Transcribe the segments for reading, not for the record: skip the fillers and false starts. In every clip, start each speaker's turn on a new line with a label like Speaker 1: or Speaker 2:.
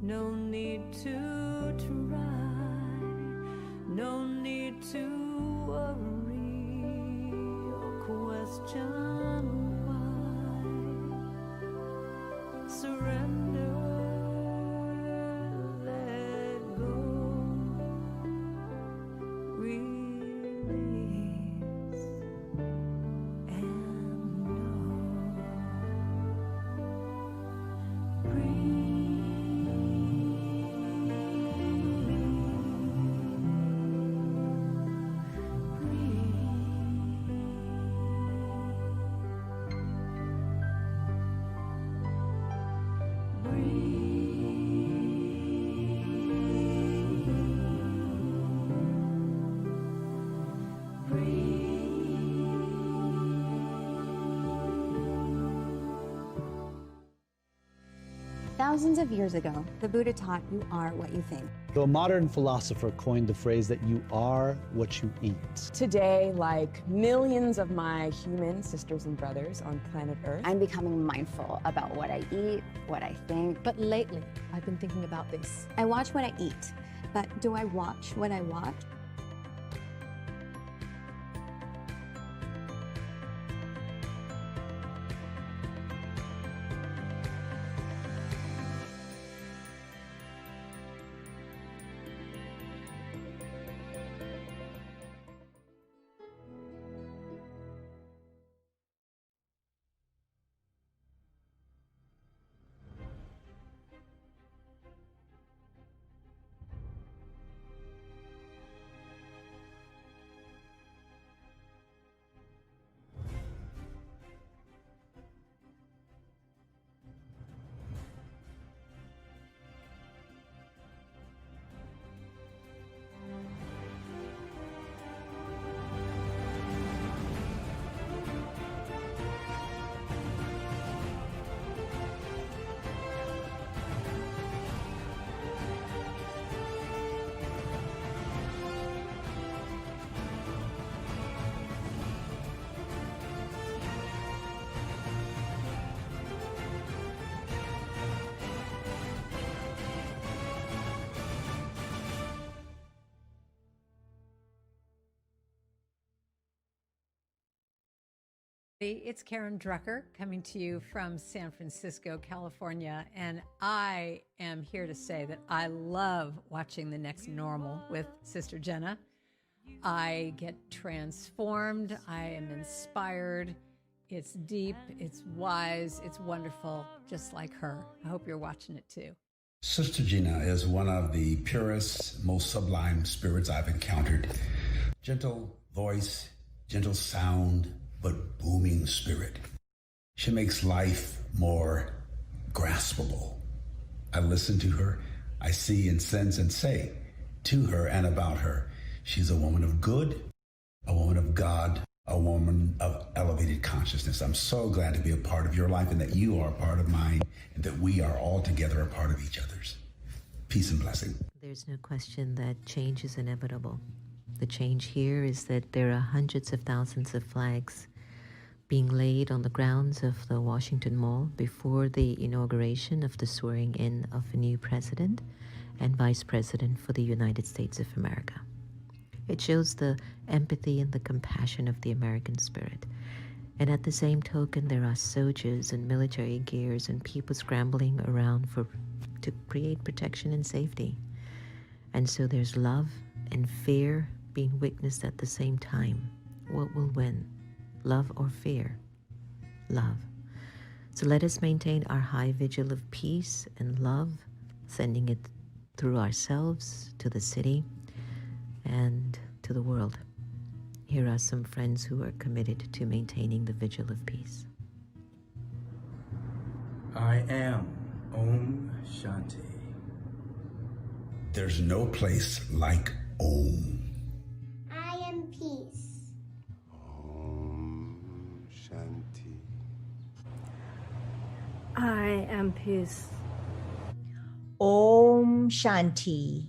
Speaker 1: No need to try, no need to worry or question why. Surrender, let go, release, and know. Breathe.
Speaker 2: Thousands of years ago, the Buddha taught you are what you think.
Speaker 3: A modern philosopher coined the phrase that you are what you eat.
Speaker 4: Today, like millions of my human sisters and brothers on planet Earth,
Speaker 2: I'm becoming mindful about what I eat, what I think.
Speaker 5: But lately, I've been thinking about this.
Speaker 2: I watch what I eat, but do I watch what I watch?
Speaker 1: It's Karen Drucker coming to you from San Francisco, California, and I am here to say that I love watching The Next Normal with Sister Jenna. I get transformed, I am inspired, it's deep, it's wise, it's wonderful, just like her. I hope you're watching it too.
Speaker 6: Sister Jenna is one of the purest, most sublime spirits I've encountered. Gentle voice, gentle sound, but booming spirit. She makes life more graspable. I listen to her, I see and sense and say to her and about her. She's a woman of good, a woman of God, a woman of elevated consciousness. I'm so glad to be a part of your life and that you are a part of mine and that we are all together a part of each other's. Peace and blessing.
Speaker 7: There's no question that change is inevitable. The change here is that there are hundreds of thousands of flags being laid on the grounds of the Washington Mall before the inauguration of the swearing in of a new president and vice president for the United States of America. It shows the empathy and the compassion of the American spirit. And at the same token, there are soldiers and military gears and people scrambling around to create protection and safety. And so there's love and fear being witnessed at the same time. What will win? Love or fear? Love. So let us maintain our high vigil of peace and love, sending it through ourselves to the city and to the world. Here are some friends who are committed to maintaining the vigil of peace.
Speaker 8: I am Om Shanti.
Speaker 6: There's no place like Om.
Speaker 9: I am peace.
Speaker 10: Om Shanti.
Speaker 11: I am peace.
Speaker 12: Om Shanti.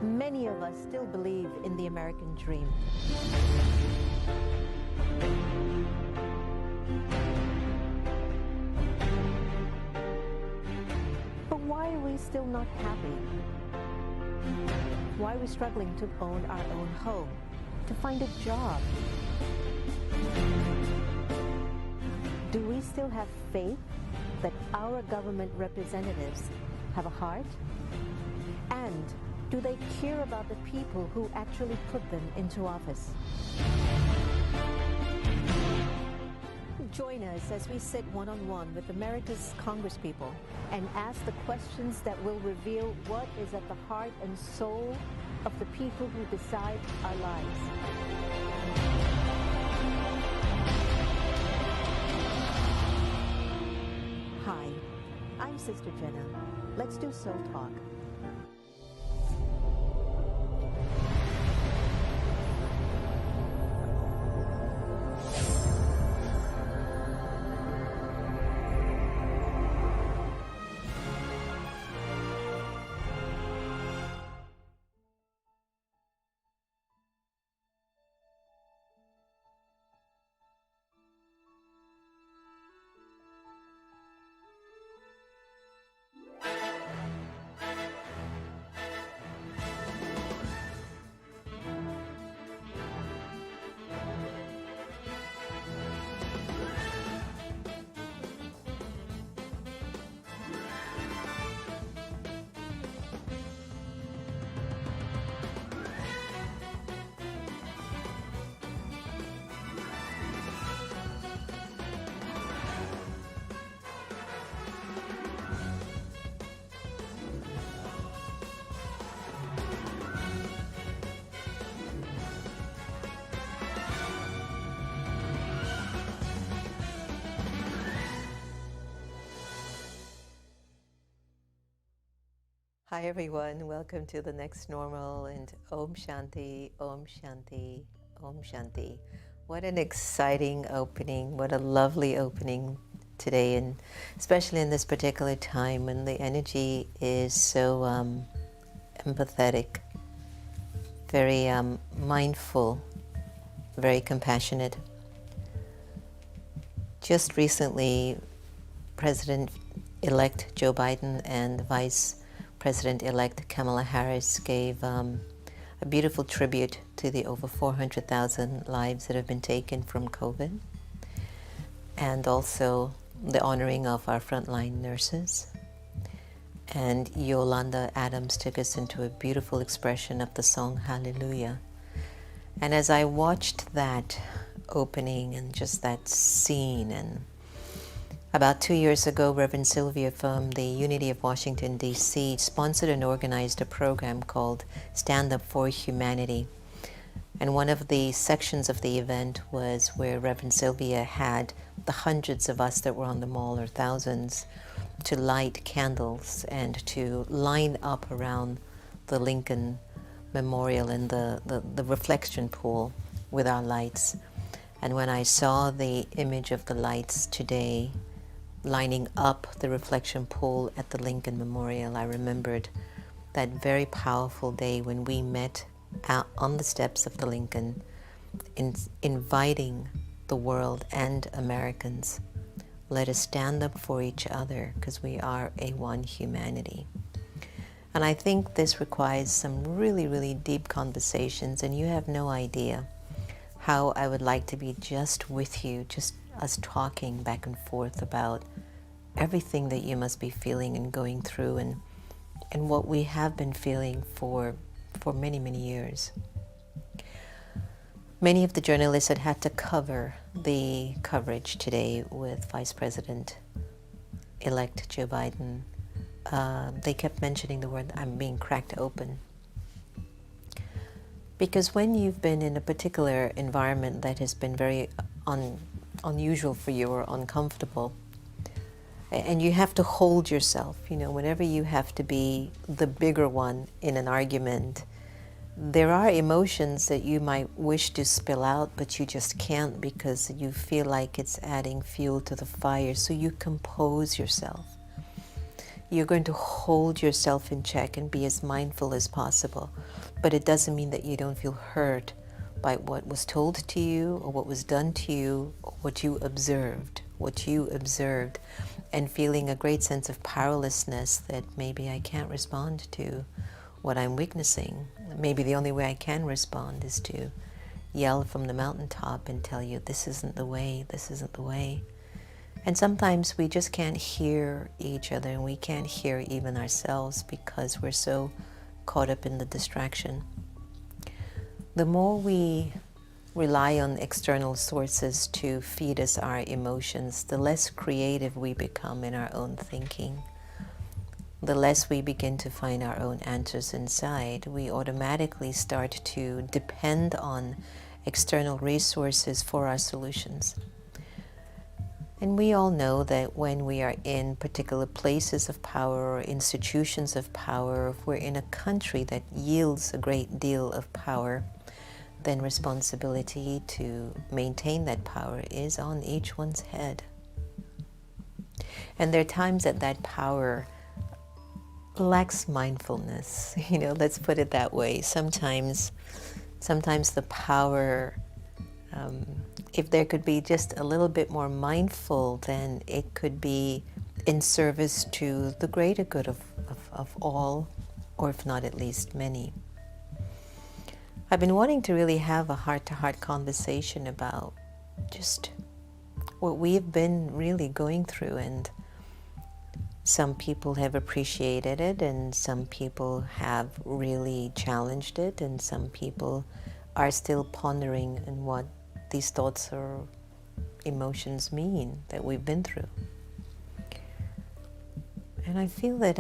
Speaker 7: Many of us still believe in the American dream. But why are we still not happy? Why are we struggling to own our own home, to find a job? Do we still have faith that our government representatives have a heart? And do they care about the people who actually put them into office? Join us as we sit one-on-one with America's congresspeople and ask the questions that will reveal what is at the heart and soul of the people who decide our lives. Hi, I'm Sister Jenna. Let's do Soul Talk. Hi everyone, welcome to the next normal and Om Shanti, Om Shanti, Om Shanti. What an exciting opening, what a lovely opening today, and especially in this particular time when the energy is so empathetic, very mindful, very compassionate. Just recently, President-elect Joe Biden and Vice President-elect Kamala Harris gave a beautiful tribute to the over 400,000 lives that have been taken from COVID, and also the honoring of our frontline nurses. And Yolanda Adams took us into a beautiful expression of the song Hallelujah. And as I watched that opening and just that scene, and about 2 years ago, Reverend Sylvia from the Unity of Washington, D.C. sponsored and organized a program called Stand Up for Humanity. And one of the sections of the event was where Reverend Sylvia had the hundreds of us that were on the mall, or thousands, to light candles and to line up around the Lincoln Memorial and the reflection pool with our lights. And when I saw the image of the lights today, lining up the reflection pool at the Lincoln Memorial, I remembered that very powerful day when we met out on the steps of the Lincoln, inviting the world and Americans, let us stand up for each other because we are a one humanity. And I think this requires some really, really deep conversations, and you have no idea how I would like to be just with you, just us talking back and forth about everything that you must be feeling and going through, and what we have been feeling for many, many years. Many of the journalists that had to cover the coverage today with Vice President-elect Joe Biden, they kept mentioning the word, I'm being cracked open. Because when you've been in a particular environment that has been very unusual for you or uncomfortable, and you have to hold yourself, whenever you have to be the bigger one in an argument, there are emotions that you might wish to spill out, but you just can't because you feel like it's adding fuel to the fire, so you compose yourself. you're going to hold yourself in check and be as mindful as possible. But it doesn't mean that you don't feel hurt by what was told to you or what was done to you, or what you observed, and feeling a great sense of powerlessness that maybe I can't respond to what I'm witnessing. Maybe the only way I can respond is to yell from the mountaintop and tell you, this isn't the way, this isn't the way. And sometimes we just can't hear each other, and we can't hear even ourselves because we're so caught up in the distraction. The more we rely on external sources to feed us our emotions, the less creative we become in our own thinking. The less we begin to find our own answers inside. We automatically start to depend on external resources for our solutions. And we all know that when we are in particular places of power or institutions of power, if we're in a country that yields a great deal of power, then responsibility to maintain that power is on each one's head. And there are times that that power lacks mindfulness, let's put it that way. Sometimes the power, if there could be just a little bit more mindful, then it could be in service to the greater good of all, or if not at least many. I've been wanting to really have a heart-to-heart conversation about just what we've been really going through, and some people have appreciated it, and some people have really challenged it, and some people are still pondering on what these thoughts or emotions mean that we've been through. And I feel that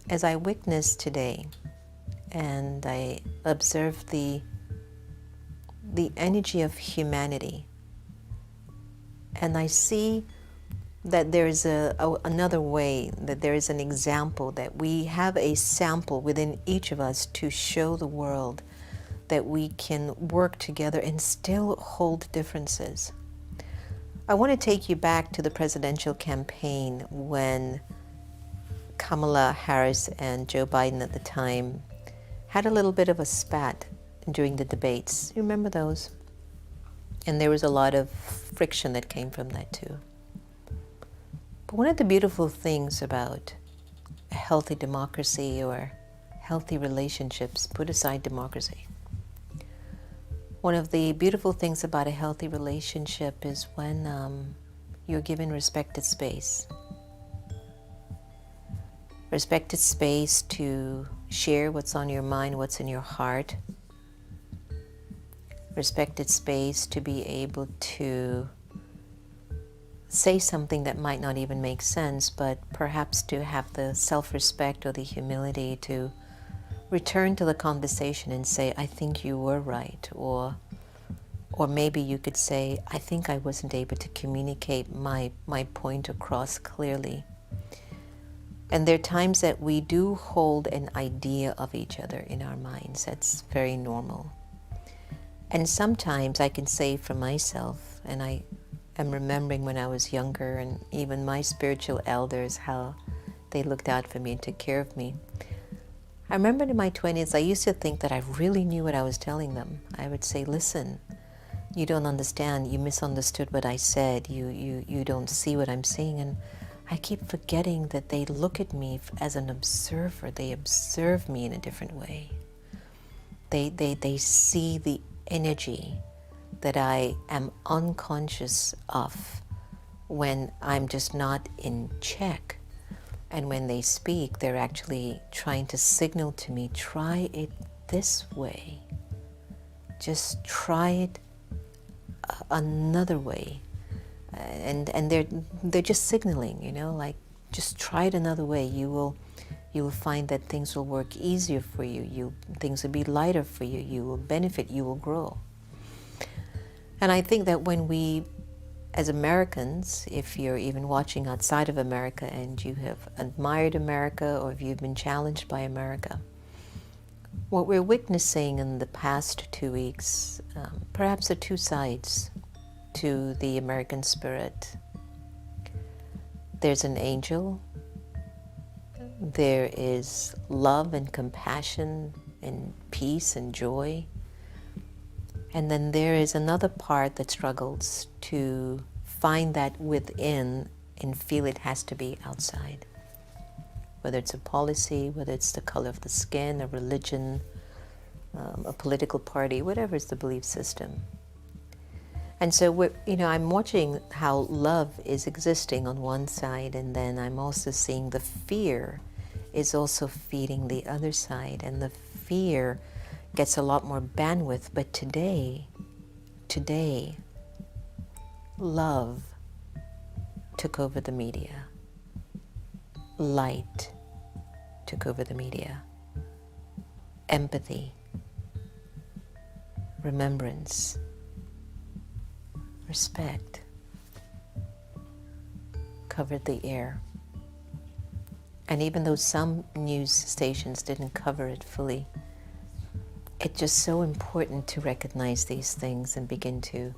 Speaker 7: as I witness today, and I observe the energy of humanity, and I see that there is another way, that there is an example, that we have a sample within each of us to show the world that we can work together and still hold differences. I want to take you back to the presidential campaign when Kamala Harris and Joe Biden at the time had a little bit of a spat during the debates. You remember those? And there was a lot of friction that came from that too. But one of the beautiful things about a healthy democracy or healthy relationships, put aside democracy, one of the beautiful things about a healthy relationship is when you're given respected space. Respected space to share what's on your mind, what's in your heart. Respected space to be able to say something that might not even make sense, but perhaps to have the self-respect or the humility to return to the conversation and say, I think you were right, or maybe you could say, I think I wasn't able to communicate my point across clearly. And there are times that we do hold an idea of each other in our minds. That's very normal. And sometimes I can say for myself, and I am remembering when I was younger, and even my spiritual elders, how they looked out for me and took care of me. I remember in my 20s, I used to think that I really knew what I was telling them. I would say, listen, you don't understand, you misunderstood what I said, you don't see what I'm saying. And I keep forgetting that they look at me as an observer. They observe me in a different way. They see the energy that I am unconscious of when I'm just not in check. And when they speak, they're actually trying to signal to me, try it this way. Just try it another way. And they're just signaling, like, just try it another way. You will find that things will work easier for you. Things will be lighter for you. You will benefit. You will grow. And I think that when we, as Americans, if you're even watching outside of America and you have admired America, or if you've been challenged by America, what we're witnessing in the past 2 weeks, perhaps are two sides to the American spirit. There's an angel there is love and compassion and peace and joy. And then there is another part that struggles to find that within and feel it has to be outside. Whether it's a policy, whether it's the color of the skin, a religion, a political party, whatever is the belief system. And so I'm watching how love is existing on one side, and then I'm also seeing the fear is also feeding the other side, and the fear gets a lot more bandwidth. But today, love took over the media. Light took over the media. Empathy, remembrance, respect covered the air. And even though some news stations didn't cover it fully, it's just so important to recognize these things and begin to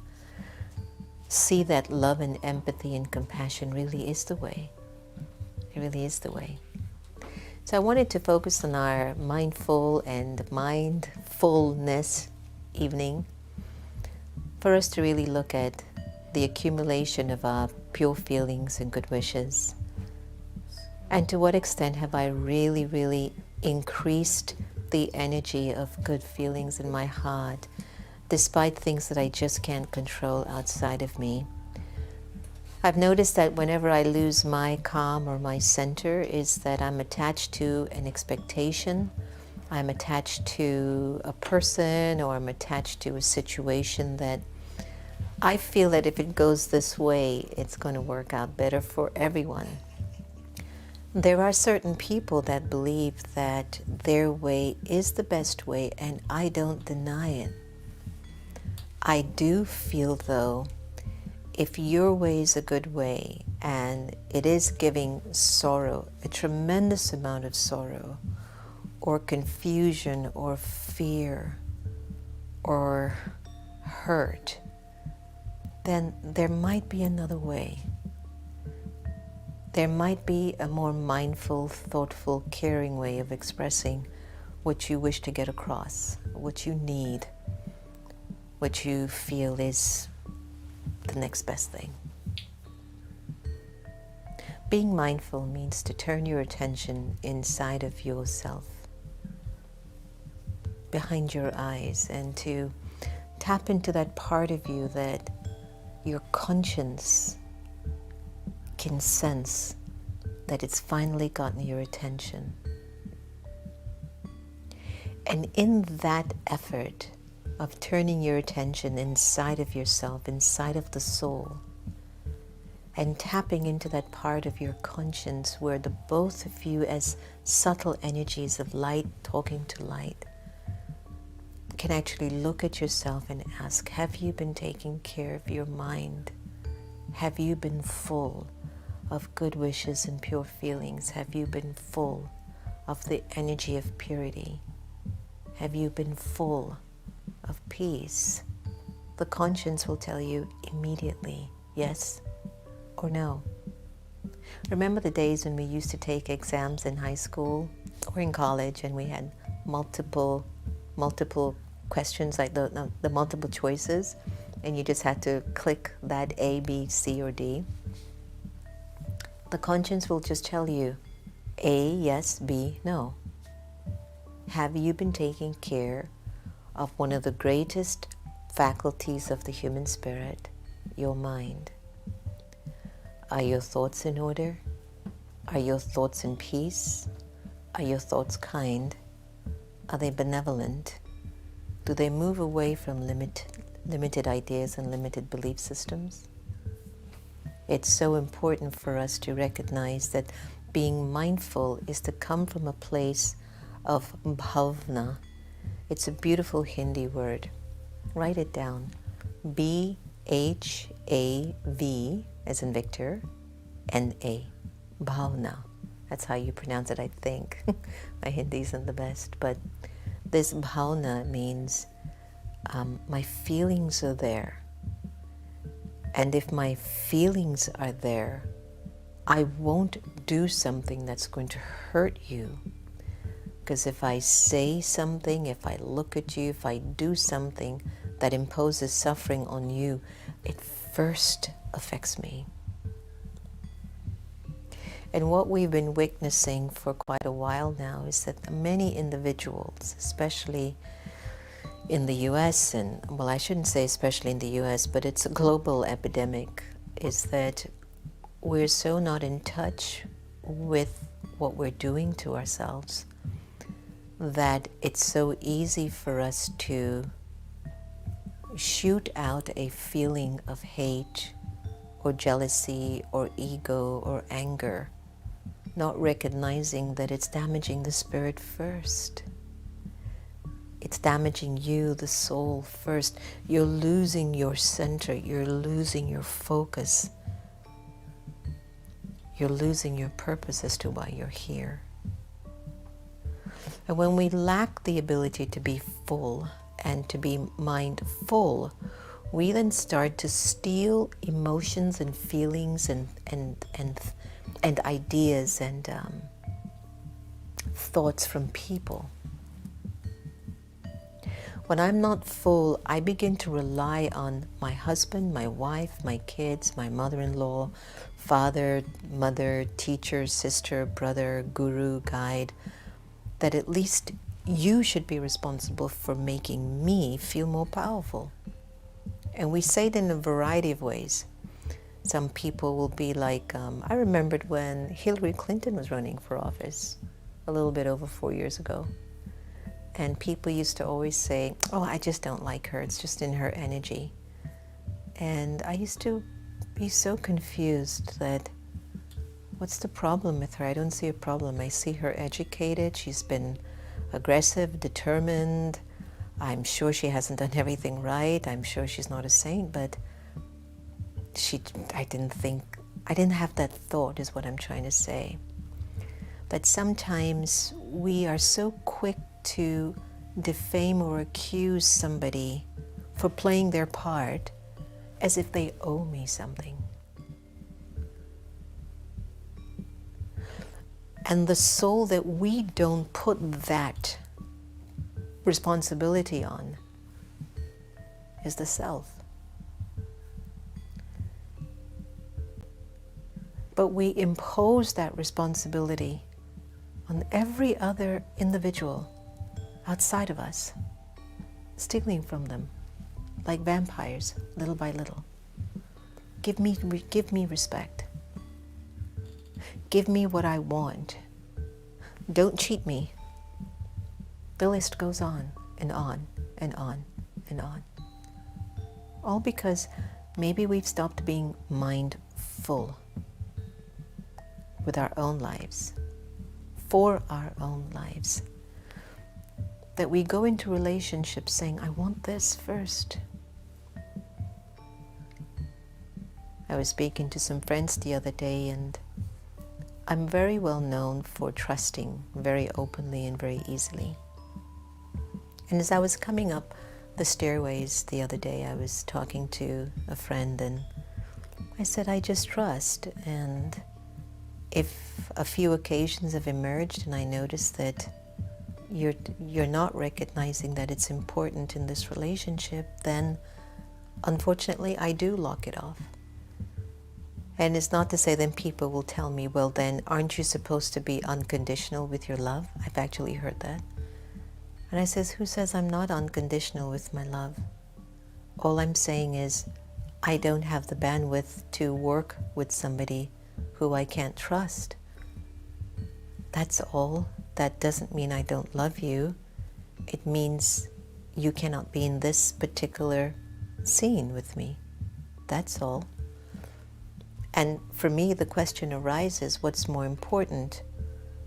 Speaker 7: see that love and empathy and compassion really is the way. It really is the way. So I wanted to focus on our mindful and mindfulness evening for us to really look at the accumulation of our pure feelings and good wishes. And to what extent have I really, really increased the energy of good feelings in my heart, despite things that I just can't control outside of me. I've noticed that whenever I lose my calm or my center is that I'm attached to an expectation, I'm attached to a person, or I'm attached to a situation that I feel that if it goes this way, it's going to work out better for everyone. There are certain people that believe that their way is the best way, and I don't deny it. I do feel, though, if your way is a good way and it is giving sorrow, a tremendous amount of sorrow, or confusion, or fear, or hurt, then there might be another way. There might be a more mindful, thoughtful, caring way of expressing what you wish to get across, what you need, what you feel is the next best thing. Being mindful means to turn your attention inside of yourself, behind your eyes, and to tap into that part of you that your conscience can sense that it's finally gotten your attention. And in that effort of turning your attention inside of yourself, inside of the soul, and tapping into that part of your conscience where the both of you, as subtle energies of light talking to light, can actually look at yourself and ask, have you been taking care of your mind? Have you been full of good wishes and pure feelings? Have you been full of the energy of purity? Have you been full of peace? The conscience will tell you immediately, yes or no. Remember the days when we used to take exams in high school or in college, and we had multiple questions, like the multiple choices, and you just had to click that A, B, C, or D? The conscience will just tell you A, yes, B, no. Have you been taking care of one of the greatest faculties of the human spirit, your mind? Are your thoughts in order? Are your thoughts in peace? Are your thoughts kind? Are they benevolent? Do they move away from limited ideas and limited belief systems? It's so important for us to recognize that being mindful is to come from a place of bhavna. It's a beautiful Hindi word. Write it down. B-H-A-V, as in Victor, N-A. Bhavna. That's how you pronounce it, I think. My Hindi isn't the best, but this bhavna means my feelings are there. And if my feelings are there, I won't do something that's going to hurt you. Because if I say something, if I look at you, if I do something that imposes suffering on you, it first affects me. And what we've been witnessing for quite a while now is that many individuals, especially in the US, and well, I shouldn't say especially in the US, but it's a global epidemic, is that we're so not in touch with what we're doing to ourselves that it's so easy for us to shoot out a feeling of hate or jealousy or ego or anger, not recognizing that it's damaging the spirit first. It's damaging you, the soul, first. You're losing your center. You're losing your focus. You're losing your purpose as to why you're here. And when we lack the ability to be full and to be mindful, we then start to steal emotions and feelings and ideas and thoughts from people. When I'm not full, I begin to rely on my husband, my wife, my kids, my mother-in-law, father, mother, teacher, sister, brother, guru, guide, that at least you should be responsible for making me feel more powerful. And we say it in a variety of ways. Some people will be like, I remembered when Hillary Clinton was running for office a little bit over 4 years ago. And people used to always say, oh, I just don't like her. It's just in her energy. And I used to be so confused that, what's the problem with her? I don't see a problem. I see her educated. She's been aggressive, determined. I'm sure she hasn't done everything right. I'm sure she's not a saint, but I didn't have that thought, is what I'm trying to say. That sometimes we are so quick to defame or accuse somebody for playing their part as if they owe me something. And the soul that we don't put that responsibility on is the self. But we impose that responsibility on every other individual outside of us, stealing from them like vampires, little by little. Give me respect. Give me what I want. Don't cheat me. The list goes on and on and on and on. All because maybe we've stopped being mindful with our own lives, for our own lives. That we go into relationships saying, I want this first. I was speaking to some friends the other day, and I'm very well known for trusting very openly and very easily. And as I was coming up the stairways the other day, I was talking to a friend, and I said, I just trust. And if a few occasions have emerged and I notice that you're not recognizing that it's important in this relationship, then unfortunately I do lock it off. And it's not to say then people will tell me, well then, aren't you supposed to be unconditional with your love? I've actually heard that. And I says, who says I'm not unconditional with my love? All I'm saying is, I don't have the bandwidth to work with somebody who I can't trust. That's all. That doesn't mean I don't love you. It means you cannot be in this particular scene with me. That's all. And for me, the question arises, what's more important?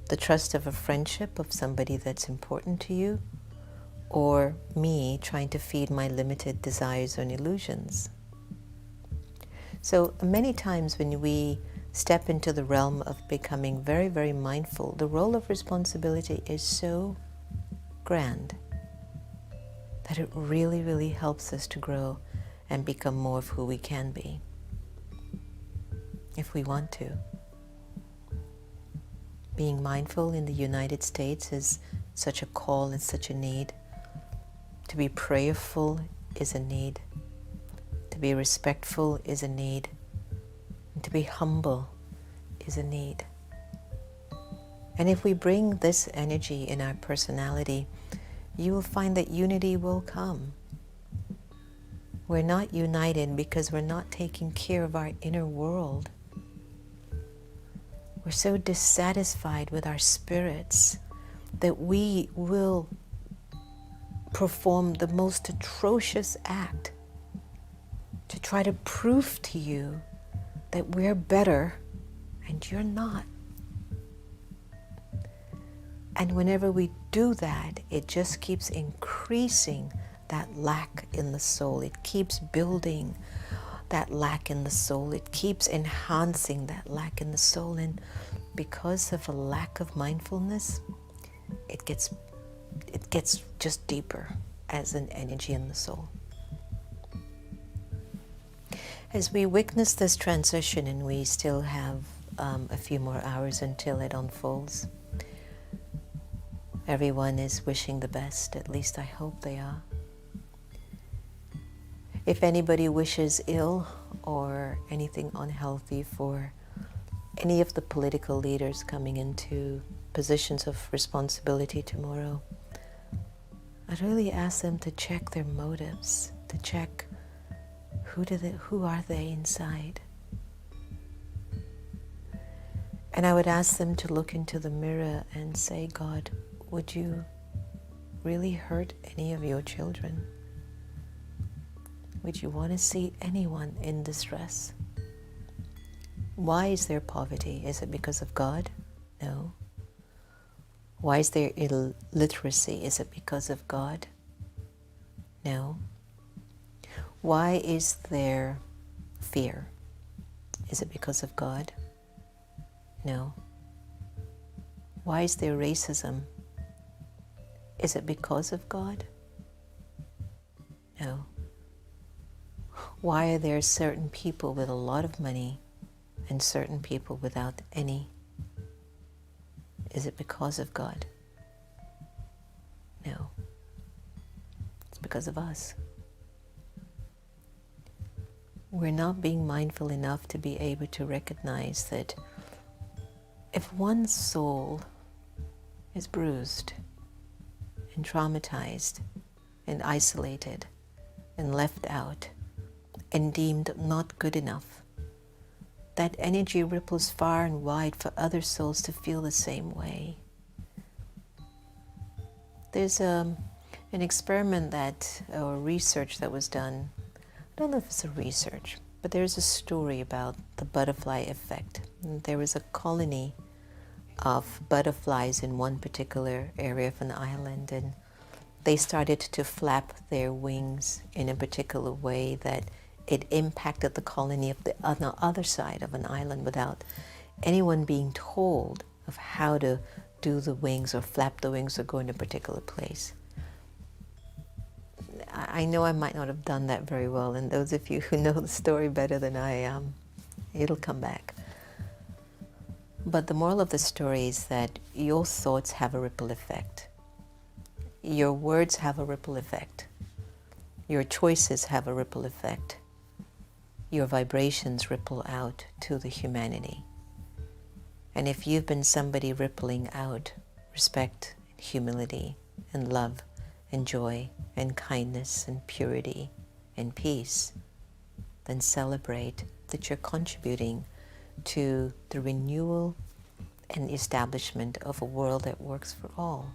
Speaker 7: The trust of a friendship of somebody that's important to you, or me trying to feed my limited desires and illusions? So many times when we step into the realm of becoming very, very mindful, the role of responsibility is so grand that it really, really helps us to grow and become more of who we can be, if we want to. Being mindful in the United States is such a call and such a need. To be prayerful is a need. To be respectful is a need. And to be humble is a need. And if we bring this energy in our personality, you will find that unity will come. We're not united because we're not taking care of our inner world. We're so dissatisfied with our spirits that we will perform the most atrocious act to try to prove to you that we're better and you're not. And whenever we do that, it just keeps increasing that lack in the soul. It keeps building that lack in the soul. It keeps enhancing that lack in the soul. And because of a lack of mindfulness, it gets just deeper as an energy in the soul. As we witness this transition, and we still have a few more hours until it unfolds, everyone is wishing the best, at least I hope they are. If anybody wishes ill or anything unhealthy for any of the political leaders coming into positions of responsibility tomorrow, I'd really ask them to check their motives, to check who are they inside. And I would ask them to look into the mirror and say, God, would you really hurt any of your children? Would you want to see anyone in distress? Why is there poverty? Is it because of God? No. Why is there illiteracy? Is it because of God? No. Why is there fear? Is it because of God? No. Why is there racism? Is it because of God? No. Why are there certain people with a lot of money and certain people without any? Is it because of God? No. It's because of us. We're not being mindful enough to be able to recognize that if one soul is bruised and traumatized and isolated and left out and deemed not good enough, that energy ripples far and wide for other souls to feel the same way. There's an experiment or research that was done. I don't know if it's a research, but there's a story about the butterfly effect. There was a colony of butterflies in one particular area of an island, and they started to flap their wings in a particular way that it impacted the colony on the other side of an island without anyone being told of how to do the wings or flap the wings or go in a particular place. I know I might not have done that very well, and those of you who know the story better than I am, it'll come back. But the moral of the story is that your thoughts have a ripple effect. Your words have a ripple effect. Your choices have a ripple effect. Your vibrations ripple out to the humanity. And if you've been somebody rippling out respect, humility, and love, and joy, and kindness, and purity, and peace, then celebrate that you're contributing to the renewal and establishment of a world that works for all.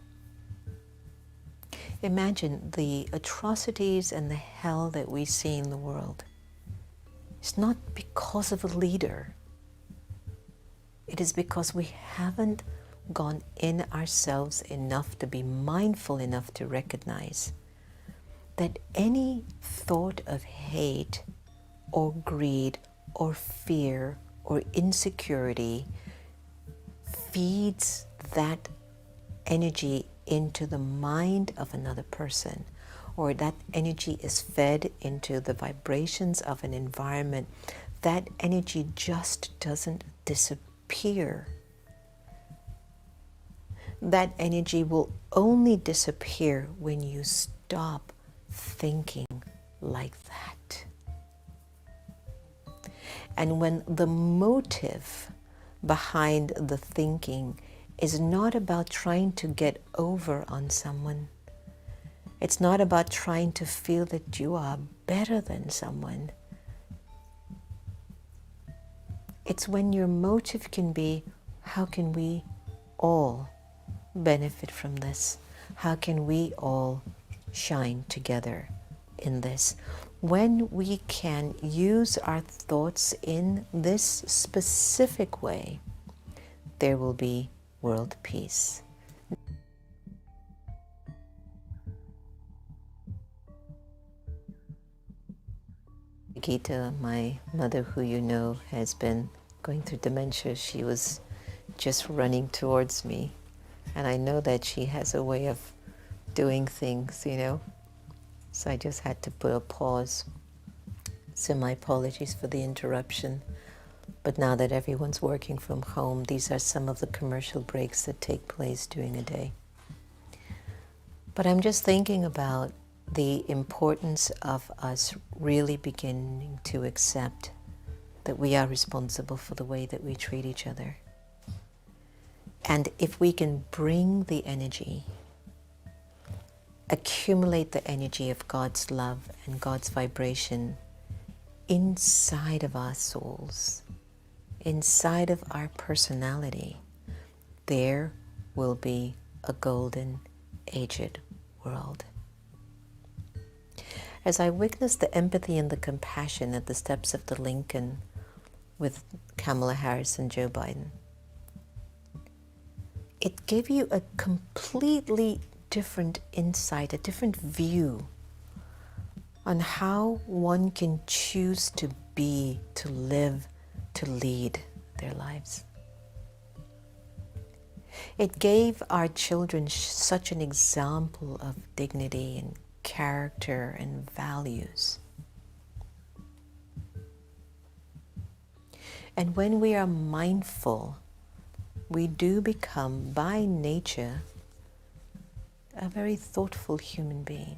Speaker 7: Imagine the atrocities and the hell that we see in the world. It's not because of a leader. It is because we haven't gone in ourselves enough to be mindful enough to recognize that any thought of hate or greed or fear or insecurity feeds that energy into the mind of another person, or that energy is fed into the vibrations of an environment. That energy just doesn't disappear. that energy will only disappear when you stop thinking like that. And when the motive behind the thinking is not about trying to get over on someone, it's not about trying to feel that you are better than someone. It's when your motive can be, how can we all benefit from this? How can we all shine together in this? When we can use our thoughts in this specific way, there will be world peace. Gita, my mother, who you know, has been going through dementia. She was just running towards me. And I know that she has a way of doing things, you know. So I just had to put a pause. So my apologies for the interruption. But now that everyone's working from home, these are some of the commercial breaks that take place during a day. But I'm just thinking about the importance of us really beginning to accept that we are responsible for the way that we treat each other. And if we can bring the energy, accumulate the energy of God's love and God's vibration inside of our souls, inside of our personality, there will be a golden, aged world. As I witnessed the empathy and the compassion at the steps of the Lincoln with Kamala Harris and Joe Biden, it gave you a completely different insight, a different view on how one can choose to be, to live, to lead their lives. It gave our children such an example of dignity and character and values. And when we are mindful, we do become, by nature, a very thoughtful human being.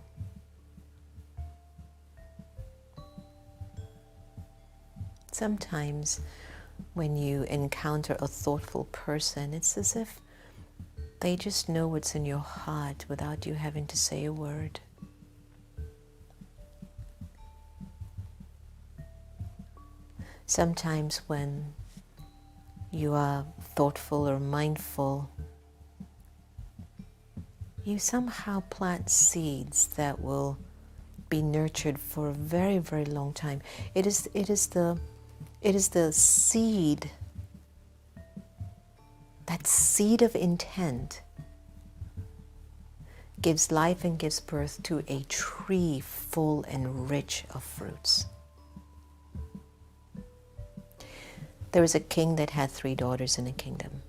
Speaker 7: Sometimes when you encounter a thoughtful person, it's as if they just know what's in your heart without you having to say a word. Sometimes when you are thoughtful or mindful, you somehow plant seeds that will be nurtured for a very, very long time. It is the seed, that seed of intent, gives life and gives birth to a tree full and rich of fruits. There was a king that had 3 daughters in a kingdom.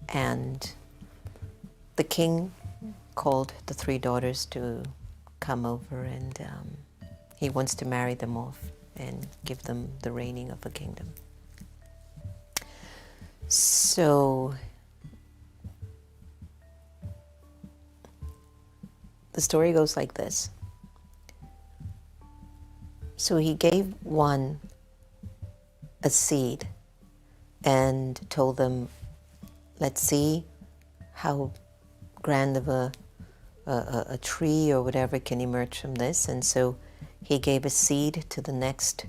Speaker 7: And the king called the 3 daughters to come over, and he wants to marry them off and give them the reigning of a kingdom. So the story goes like this. So he gave one a seed and told them, let's see how grand of a tree or whatever can emerge from this. And so he gave a seed to the next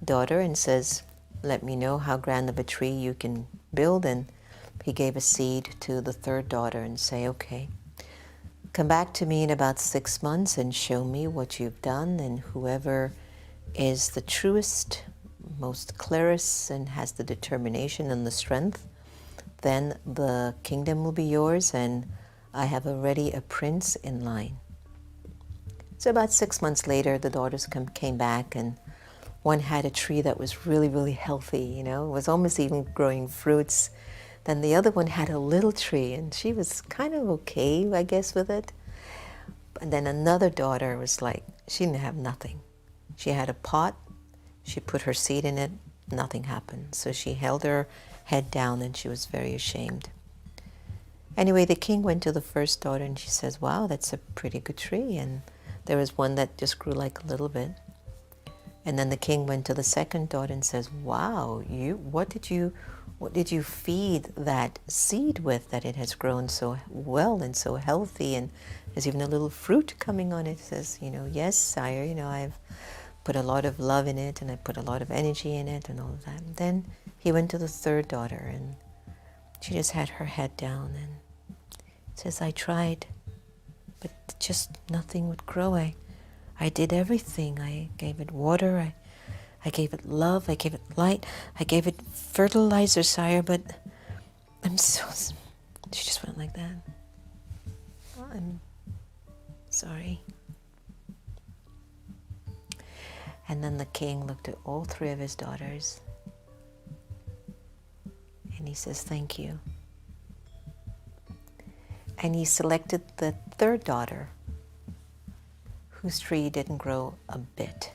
Speaker 7: daughter and says, let me know how grand of a tree you can build. And he gave a seed to the 3rd daughter and say, okay, come back to me in about 6 months and show me what you've done, and whoever is the truest, most clearest, and has the determination and the strength, then the kingdom will be yours, and I have already a prince in line. So about 6 months later, the daughters came back, and one had a tree that was really, really healthy, you know, it was almost even growing fruits. Then the other one had a little tree, and she was kind of okay, I guess, with it. And then another daughter was like, she didn't have nothing. She had a pot, she put her seed in it, nothing happened. So she held her head down and she was very ashamed. Anyway, the king went to the first daughter and she says, wow, that's a pretty good tree. And there was one that just grew like a little bit. And then the king went to the second daughter and says, wow, what did you feed that seed with that it has grown so well and so healthy, and there's even a little fruit coming on it? It says, yes, sire, I've put a lot of love in it and I put a lot of energy in it and all of that. And then he went to the third daughter and she just had her head down and says, I tried, but just nothing would grow. I did everything. I gave it water, I gave it love, I gave it light, I gave it fertilizer, sire, but she just went like that. I'm sorry. And then the king looked at all three of his daughters and he says, thank you. And he selected the third daughter, whose tree didn't grow a bit.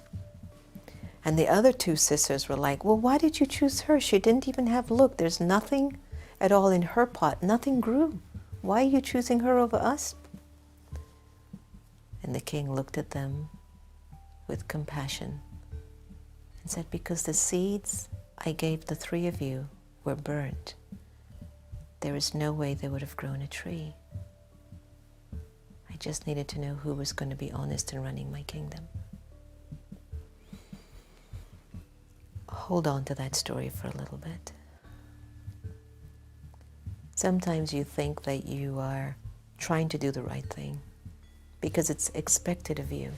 Speaker 7: And the other two sisters were like, well, why did you choose her? She didn't even have, look, there's nothing at all in her pot. Nothing grew. Why are you choosing her over us? And the king looked at them with compassion and said, because the seeds I gave the three of you were burnt. There is no way they would have grown a tree. I just needed to know who was going to be honest in running my kingdom. Hold on to that story for a little bit. Sometimes you think that you are trying to do the right thing because it's expected of you.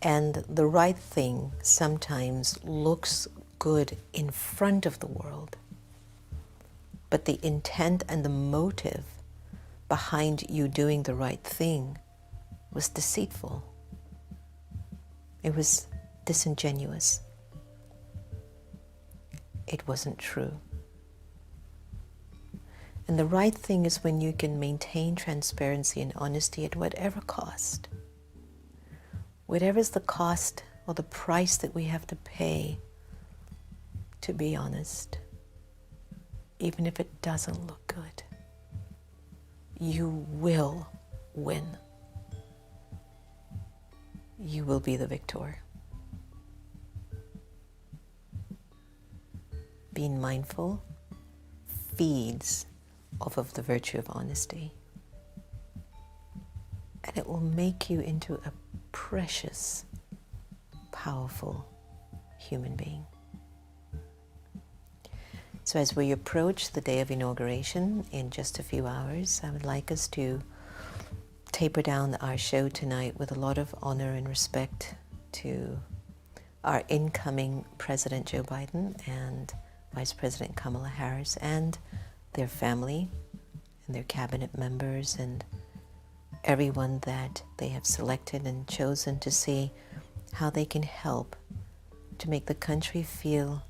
Speaker 7: And the right thing sometimes looks good in front of the world, but the intent and the motive behind you doing the right thing was deceitful. It was disingenuous. It wasn't true. And the right thing is when you can maintain transparency and honesty at whatever cost. Whatever is the cost or the price that we have to pay to be honest, even if it doesn't look good. You will win. You will be the victor. Being mindful feeds off of the virtue of honesty. And it will make you into a precious, powerful human being. So as we approach the day of inauguration in just a few hours, I would like us to taper down our show tonight with a lot of honor and respect to our incoming President Joe Biden and Vice President Kamala Harris and their family and their cabinet members and everyone that they have selected and chosen to see how they can help to make the country feel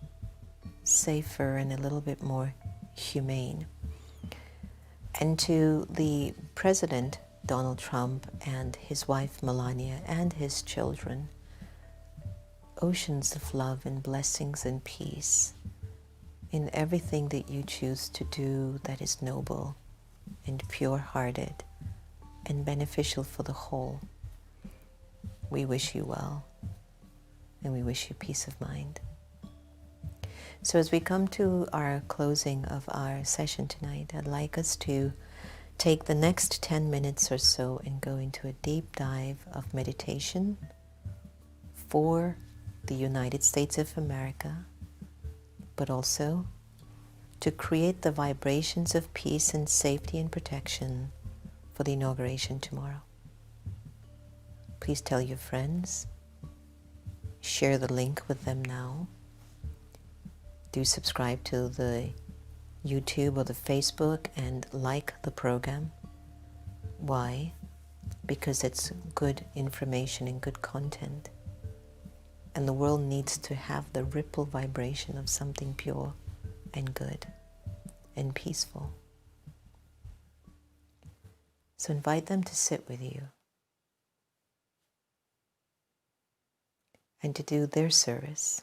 Speaker 7: safer and a little bit more humane. And to the President Donald Trump and his wife Melania and his children, oceans of love and blessings and peace in everything that you choose to do that is noble and pure-hearted and beneficial for the whole. We wish you well, and we wish you peace of mind. So as we come to our closing of our session tonight, I'd like us to take the next 10 minutes or so and go into a deep dive of meditation for the United States of America, but also to create the vibrations of peace and safety and protection for the inauguration tomorrow. Please tell your friends, share the link with them now. Do subscribe to the YouTube or the Facebook and like the program. Why? Because it's good information and good content. And the world needs to have the ripple vibration of something pure and good and peaceful. So invite them to sit with you and to do their service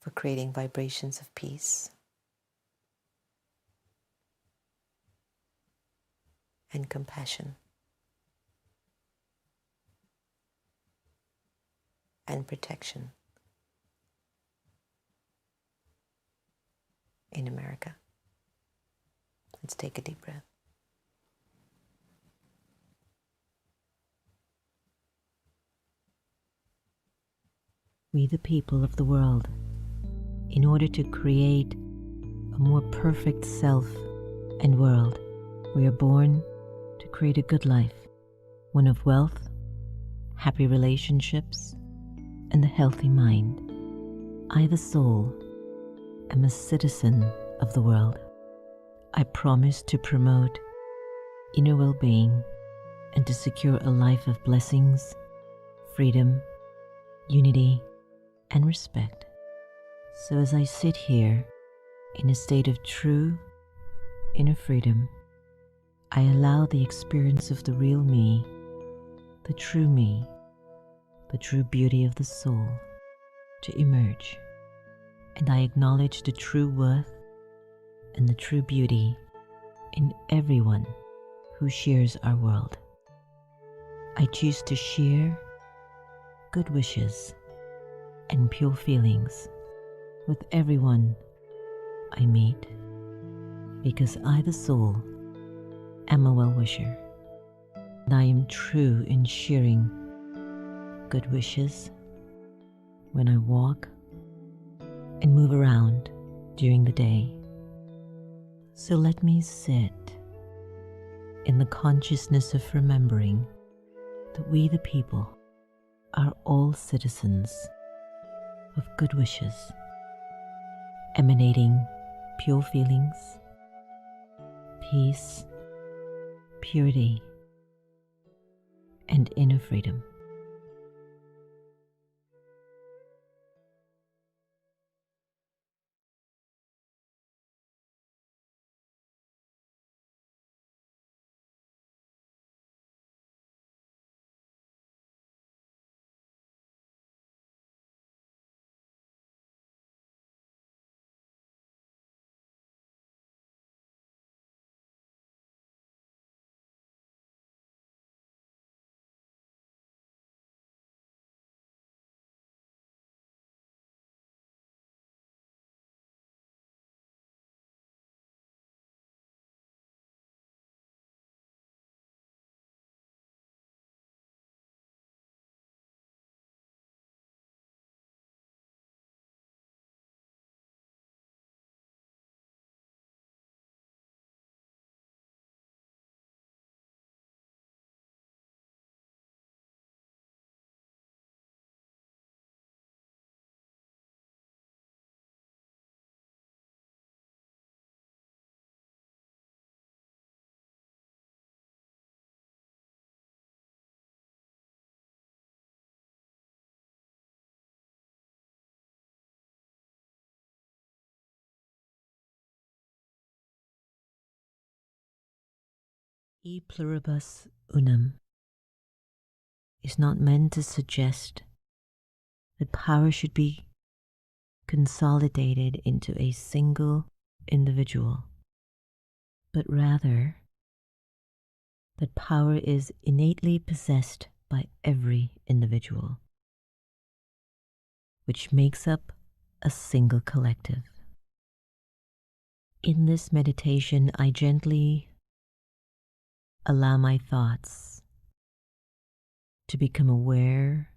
Speaker 7: for creating vibrations of peace and compassion and protection in America. Let's take a deep breath. We, the people of the world, in order to create a more perfect self and world, we are born to create a good life, one of wealth, happy relationships, and a healthy mind. I, the soul, am a citizen of the world. I promise to promote inner well-being and to secure a life of blessings, freedom, unity, and respect. So as I sit here in a state of true inner freedom, I allow the experience of the real me, the true beauty of the soul to emerge, and I acknowledge the true worth and the true beauty in everyone who shares our world. I choose to share good wishes and pure feelings with everyone I meet, because I, the soul, am a well-wisher, and I am true in sharing good wishes when I walk and move around during the day. So let me sit in the consciousness of remembering that we, the people, are all citizens of good wishes, emanating pure feelings, peace, purity, and inner freedom. E pluribus unum is not meant to suggest that power should be consolidated into a single individual, but rather that power is innately possessed by every individual, which makes up a single collective. In this meditation, I gently allow my thoughts to become aware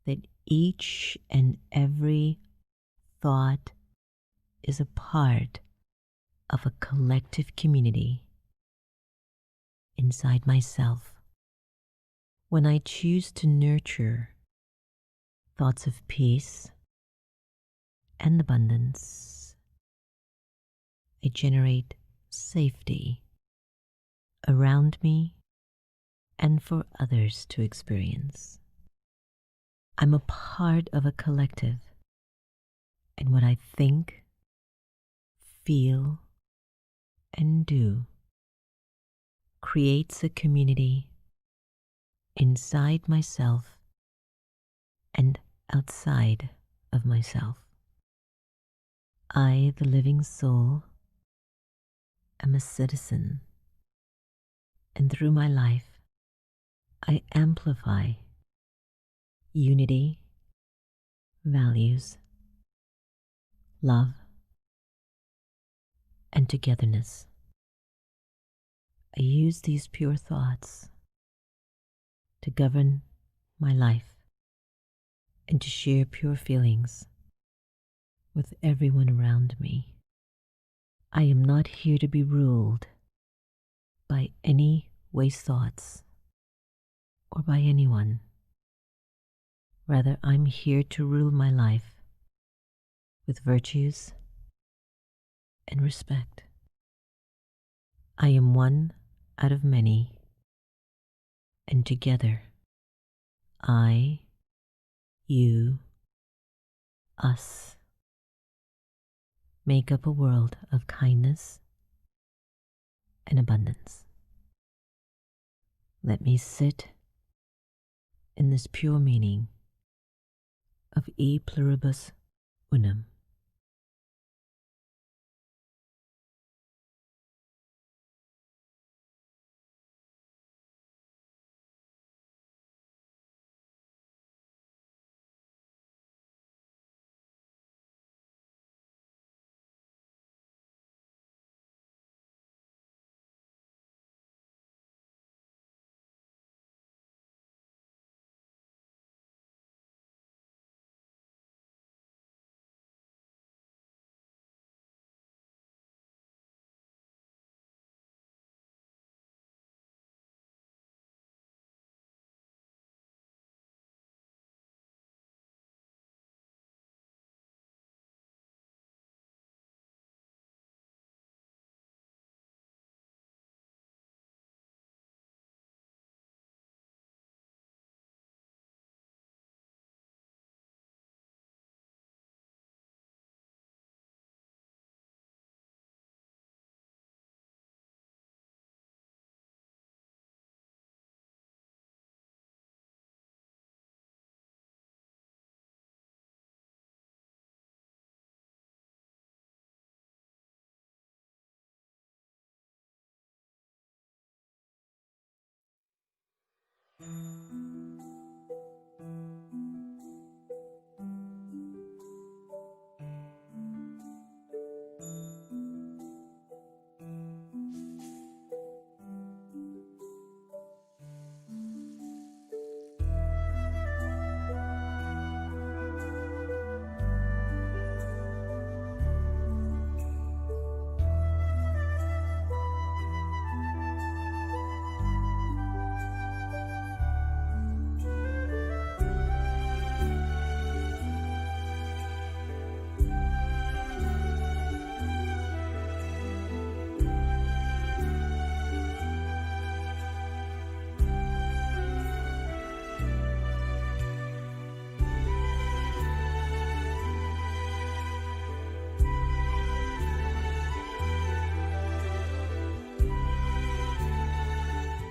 Speaker 7: that each and every thought is a part of a collective community inside myself. When I choose to nurture thoughts of peace and abundance, I generate safety around me and for others to experience. I'm a part of a collective, and what I think, feel, and do creates a community inside myself and outside of myself. I, the living soul, am a citizen, and through my life, I amplify unity, values, love, and togetherness. I use these pure thoughts to govern my life and to share pure feelings with everyone around me. I am not here to be ruled by any waste thoughts or by anyone. Rather, I'm here to rule my life with virtues and respect. I am one out of many, and together, I, you, us, make up a world of kindness and abundance. Let me sit in this pure meaning of e pluribus unum.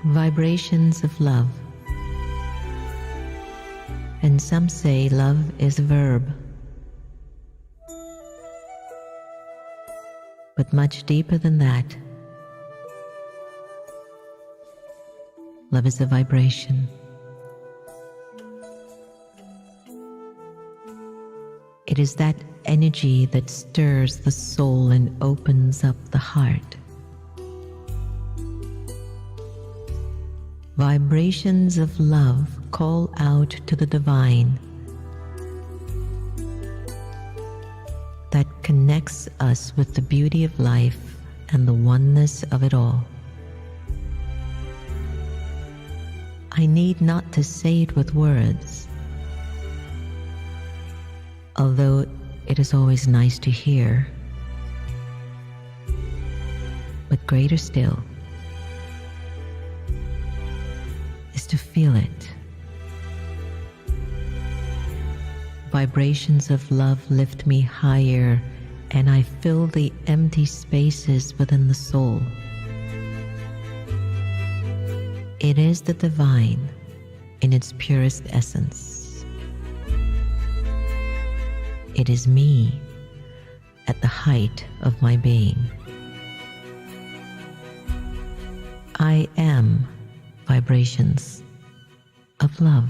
Speaker 7: Vibrations of love. And some say love is a verb. But much deeper than that, love is a vibration. It is that energy that stirs the soul and opens up the heart. Vibrations of love call out to the divine that connects us with the beauty of life and the oneness of it all. I need not to say it with words, although it is always nice to hear, but greater still is to feel it. Vibrations of love lift me higher, and I fill the empty spaces within the soul. It is the divine in its purest essence. It is me at the height of my being. I am vibrations of love.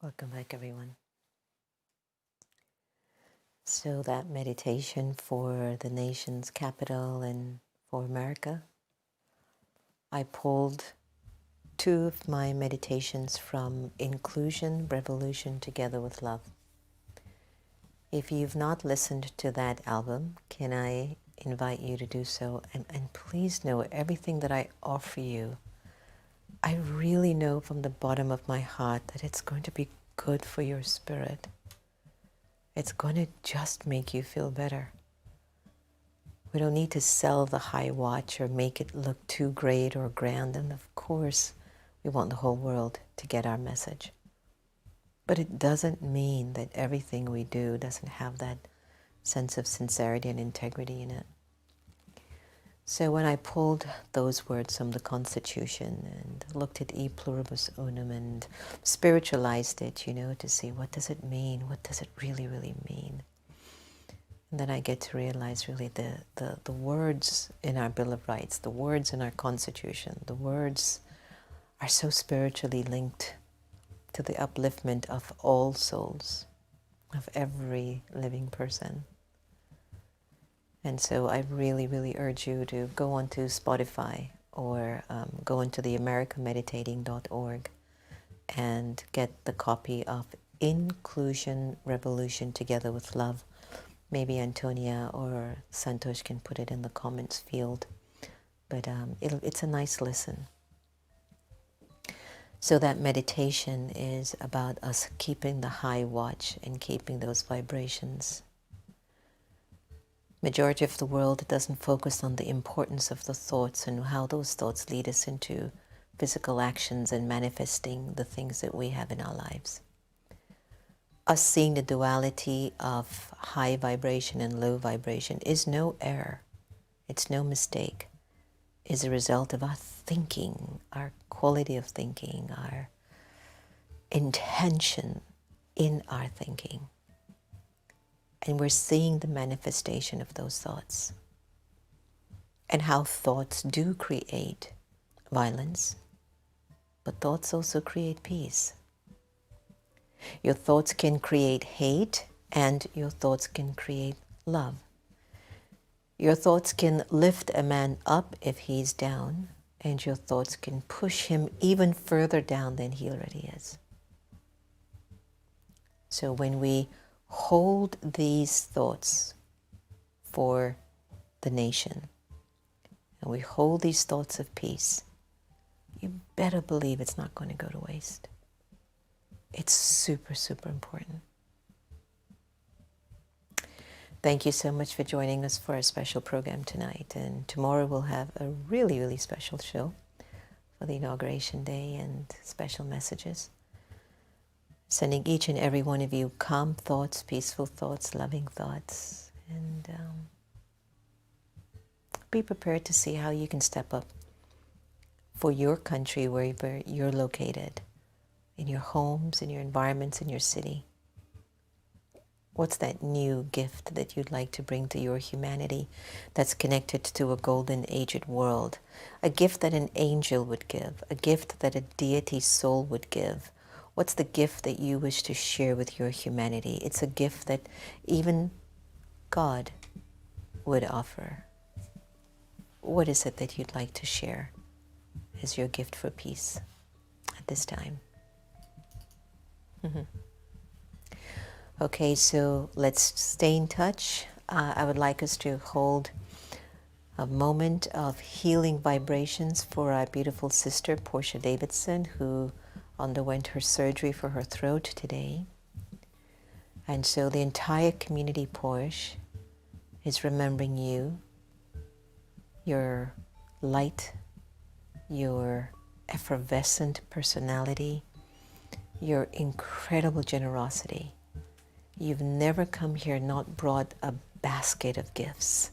Speaker 7: Welcome back, everyone. So that meditation for the nation's capital and for America, I pulled two of my meditations from Inclusion, Revolution, Together with Love. If you've not listened to that album, can I invite you to do so? And please know, everything that I offer you, I really know from the bottom of my heart that it's going to be good for your spirit. It's going to just make you feel better. We don't need to sell the high watch or make it look too great or grand. And of course, we want the whole world to get our message. But it doesn't mean that everything we do doesn't have that sense of sincerity and integrity in it. So when I pulled those words from the Constitution and looked at E pluribus unum and spiritualized it, to see what does it mean? What does it really, really mean? And then I get to realize really the words in our Bill of Rights, the words in our Constitution, the words are so spiritually linked to the upliftment of all souls, of every living person. And so I really, really urge you to go onto Spotify or go into the americameditating.org and get the copy of Inclusion, Revolution, Together with Love. Maybe Antonia or Santosh can put it in the comments field, but it's a nice listen. So that meditation is about us keeping the high watch and keeping those vibrations. Majority of the world doesn't focus on the importance of the thoughts and how those thoughts lead us into physical actions and manifesting the things that we have in our lives. Us seeing the duality of high vibration and low vibration is no error. It's no mistake. It's a result of our thinking, our quality of thinking, our intention in our thinking. And we're seeing the manifestation of those thoughts and how thoughts do create violence, but thoughts also create peace. Your thoughts can create hate and your thoughts can create love. Your thoughts can lift a man up if he's down, and your thoughts can push him even further down than he already is. So when we hold these thoughts for the nation, and we hold these thoughts of peace, you better believe it's not going to go to waste. It's super, super important. Thank you so much for joining us for our special program tonight. And tomorrow we'll have a really, really special show for the inauguration day and special messages. Sending each and every one of you calm thoughts, peaceful thoughts, loving thoughts. And be prepared to see how you can step up for your country, wherever you're located, in your homes, in your environments, in your city. What's that new gift that you'd like to bring to your humanity that's connected to a golden aged world? A gift that an angel would give, a gift that a deity soul would give. What's the gift that you wish to share with your humanity? It's a gift that even God would offer. What is it that you'd like to share as your gift for peace at this time? Okay, so let's stay in touch. I would like us to hold a moment of healing vibrations for our beautiful sister, Portia Davidson, who underwent her surgery for her throat today. And so the entire community, Portia, is remembering you, your light, your effervescent personality, your incredible generosity. You've never come here not brought a basket of gifts.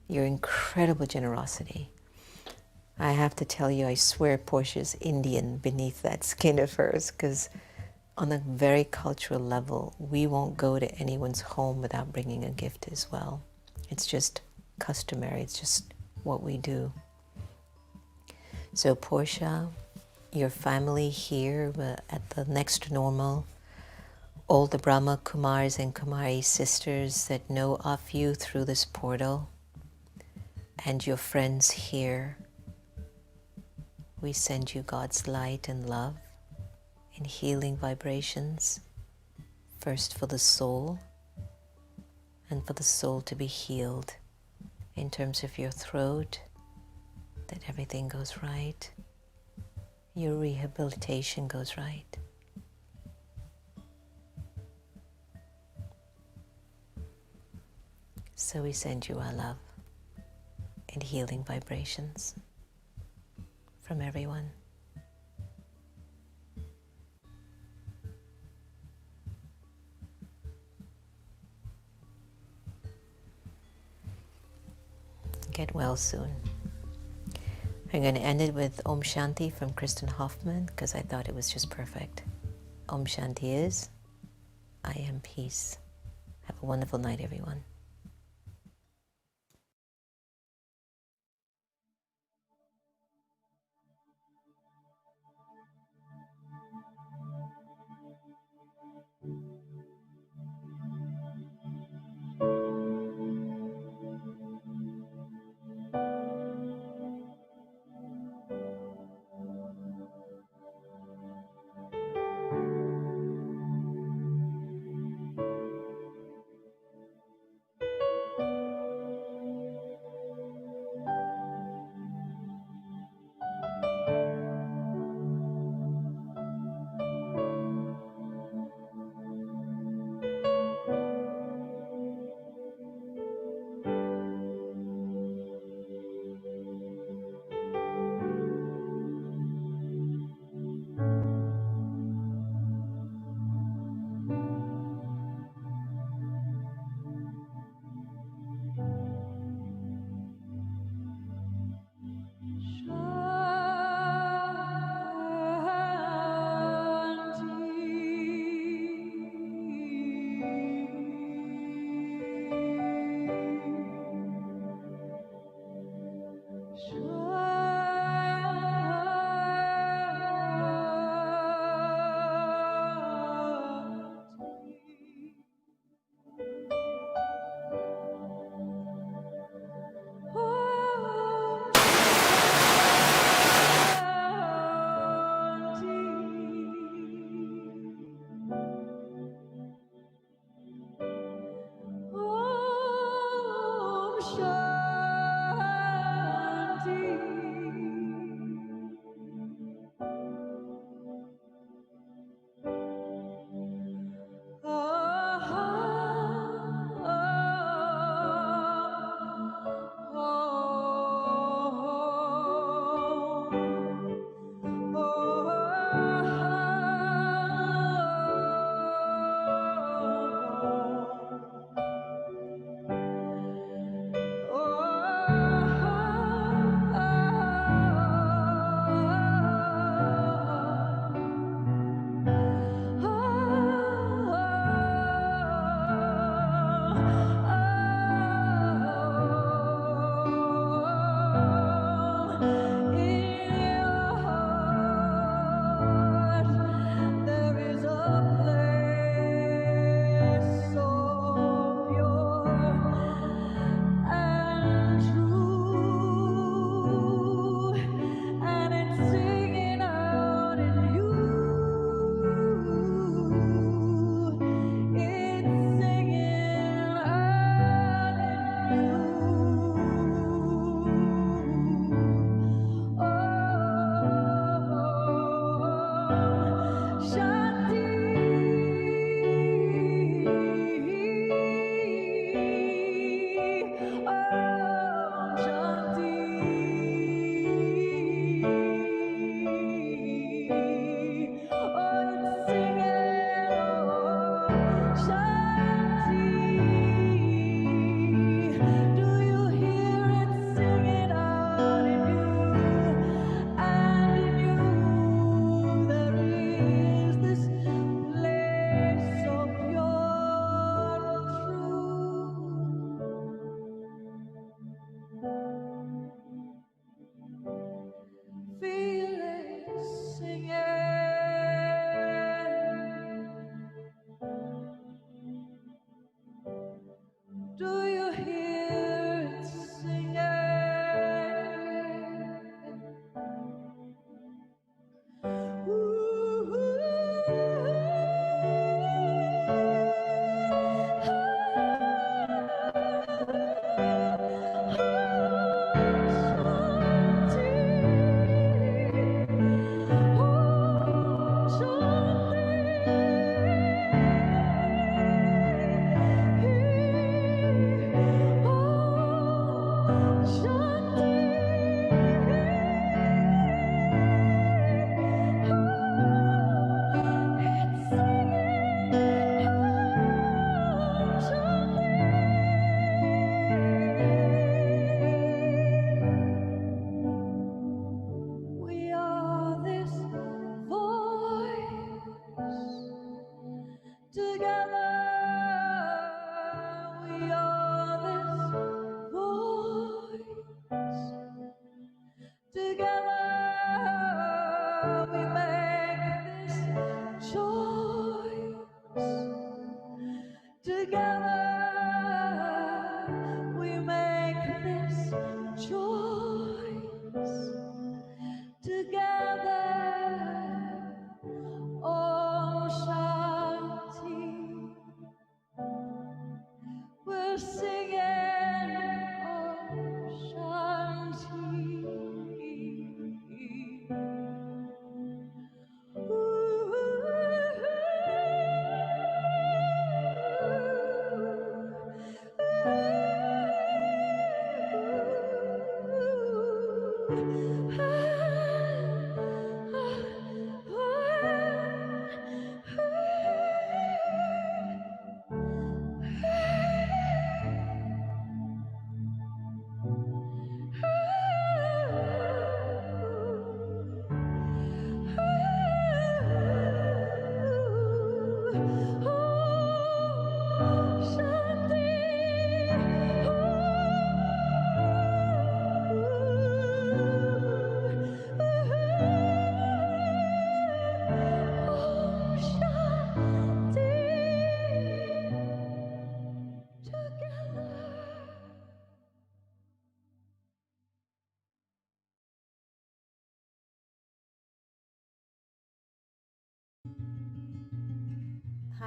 Speaker 7: Your incredible generosity. I have to tell you, I swear Portia's Indian beneath that skin of hers, because on a very cultural level, we won't go to anyone's home without bringing a gift as well. It's just customary. It's just what we do. So Portia, your family here at the Next Normal, all the Brahma Kumars and Kumari sisters that know of you through this portal, and your friends here, we send you God's light and love in healing vibrations, first for the soul, and for the soul to be healed in terms of your throat, that everything goes right, your rehabilitation goes right. So we send you our love and healing vibrations from everyone. Get well soon. I'm going to end it with Om Shanti from Kristen Hoffman because I thought it was just perfect. Om Shanti is, I am peace. Have a wonderful night, everyone.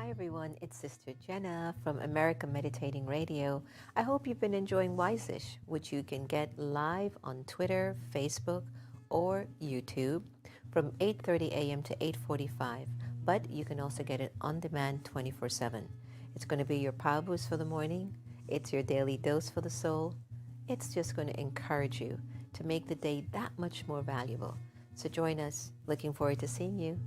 Speaker 7: Hi everyone, it's Sister Jenna from America Meditating Radio. I hope you've been enjoying Wiseish, which you can get live on Twitter, Facebook, or YouTube from 8:30 a.m. to 8:45. But you can also get it on demand 24/7. It's going to be your power boost for the morning. It's your daily dose for the soul. It's just going to encourage you to make the day that much more valuable. So join us. Looking forward to seeing you.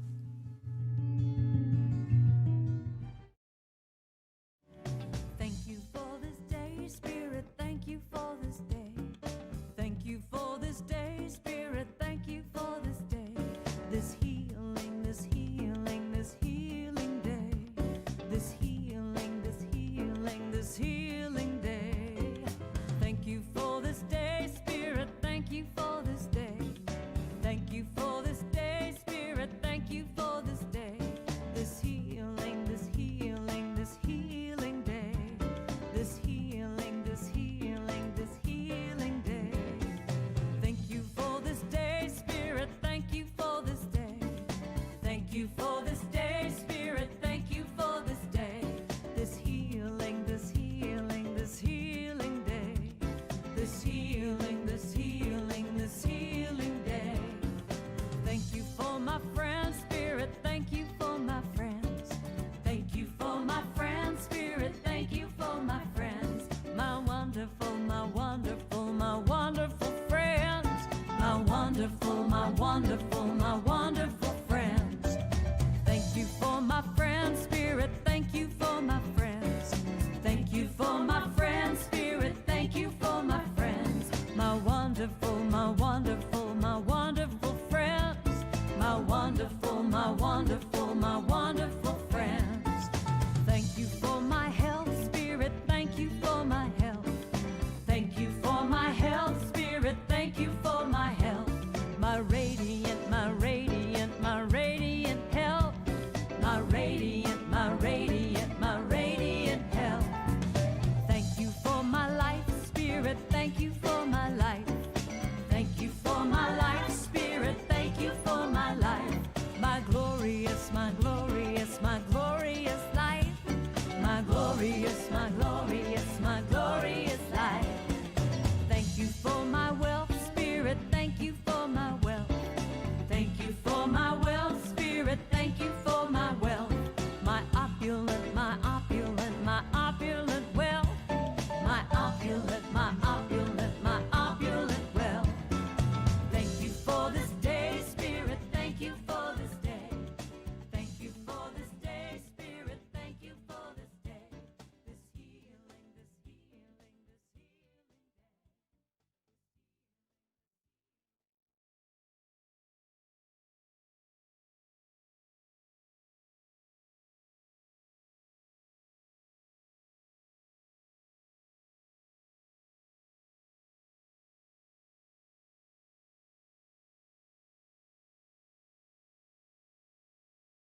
Speaker 12: My glorious